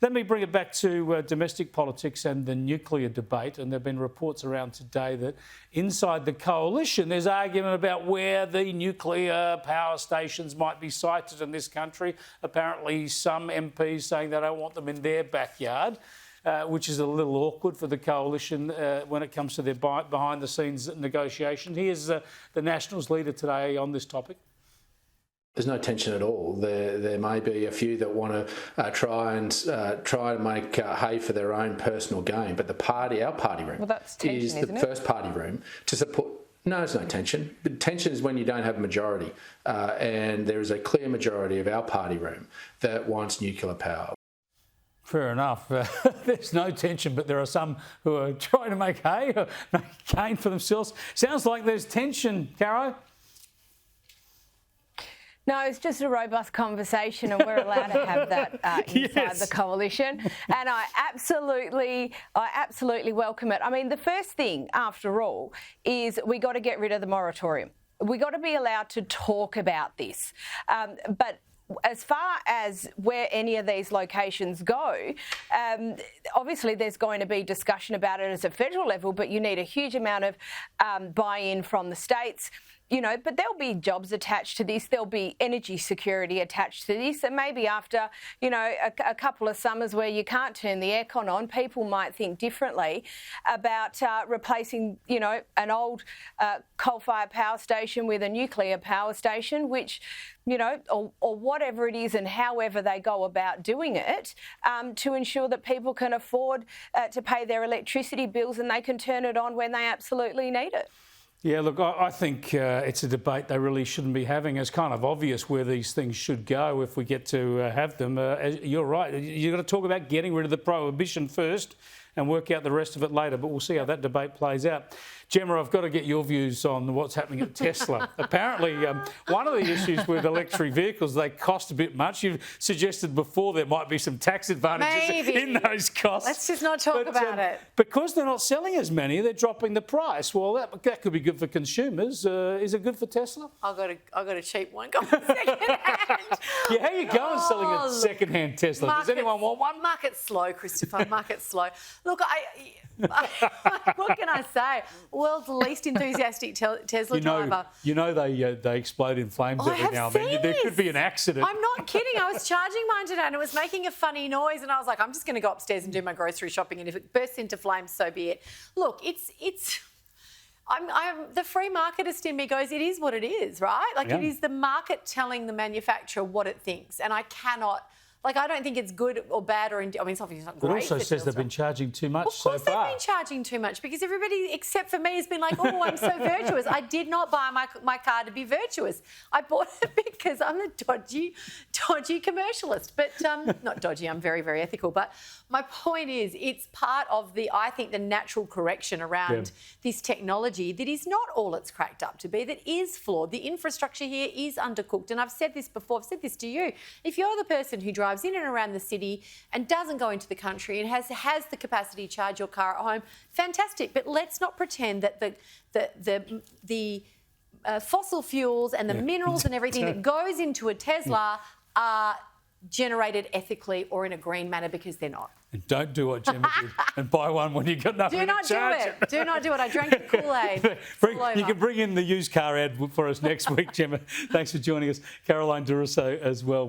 Let me bring it back to domestic politics and the nuclear debate. And there have been reports around today that inside the coalition there's argument about where the nuclear power stations might be sited in this country. Apparently some MPs saying they don't want them in their backyard, which is a little awkward for the coalition when it comes to their behind-the-scenes negotiation. Here's the Nationals leader today on this topic. There's no tension at all. There may be a few that want to try and make hay for their own personal gain, but our party room, is the first party room to support. No, there's no tension. The tension is when you don't have a majority, and there is a clear majority of our party room that wants nuclear power. Fair enough. There's no tension, but there are some who are trying to make hay or make gain for themselves. Sounds like there's tension, Caro. No, it's just a robust conversation, and we're allowed to have that inside the coalition. And I absolutely welcome it. I mean, the first thing, after all, is we got to get rid of the moratorium. We got to be allowed to talk about this. But as far as where any of these locations go, obviously there's going to be discussion about it at a federal level, but you need a huge amount of buy-in from the states. You know, but there'll be jobs attached to this. There'll be energy security attached to this. And maybe after, you know, a couple of summers where you can't turn the aircon on, people might think differently about replacing, you know, an old coal-fired power station with a nuclear power station, which, you know, or whatever it is and however they go about doing it, to ensure that people can afford to pay their electricity bills and they can turn it on when they absolutely need it. Yeah, look, I think it's a debate they really shouldn't be having. It's kind of obvious where these things should go if we get to have them. You're right. You've got to talk about getting rid of the prohibition first and work out the rest of it later. But we'll see how that debate plays out. Gemma, I've got to get your views on what's happening at Tesla. Apparently, one of the issues with electric vehicles, they cost a bit much. You've suggested before there might be some tax advantages in those costs. Let's just not talk about it. Because they're not selling as many, they're dropping the price. Well, that could be good for consumers. Is it good for Tesla? I got a cheap one. Go second-hand. Yeah, how you going selling a second-hand Tesla? Does anyone want one? Market slow, Christopher. Market slow. Look, what can I say? World's least enthusiastic Tesla driver. You know they explode in flames every now and then. There could be an accident. I'm not kidding. I was charging mine today and it was making a funny noise, and I was like, I'm just going to go upstairs and do my grocery shopping, and if it bursts into flames, so be it. Look, the free marketist in me goes, it is what it is, right? Like, it is the market telling the manufacturer what it thinks, and I cannot. Like, I don't think it's good or bad or... I mean, it's obviously not great. It also says they've been charging too much so far. Of course they've been charging too much, because everybody except for me has been like, oh, I'm so virtuous. I did not buy my car to be virtuous. I bought it because I'm a dodgy commercialist. But not dodgy, I'm very, very ethical. But my point is, it's part of I think, the natural correction around this technology that is not all it's cracked up to be, that is flawed. The infrastructure here is undercooked. And I've said this before, I've said this to you. If you're the person who drives in and around the city and doesn't go into the country and has the capacity to charge your car at home, fantastic. But let's not pretend that the fossil fuels and the minerals and everything that goes into a Tesla are generated ethically or in a green manner, because they're not. And don't do what Gemma did and buy one when you got nothing to charge. Do not do it. Do not do it. I drank the Kool-Aid. You can bring in the used car ad for us next week, Gemma. Thanks for joining us. Caroline Duriso as well.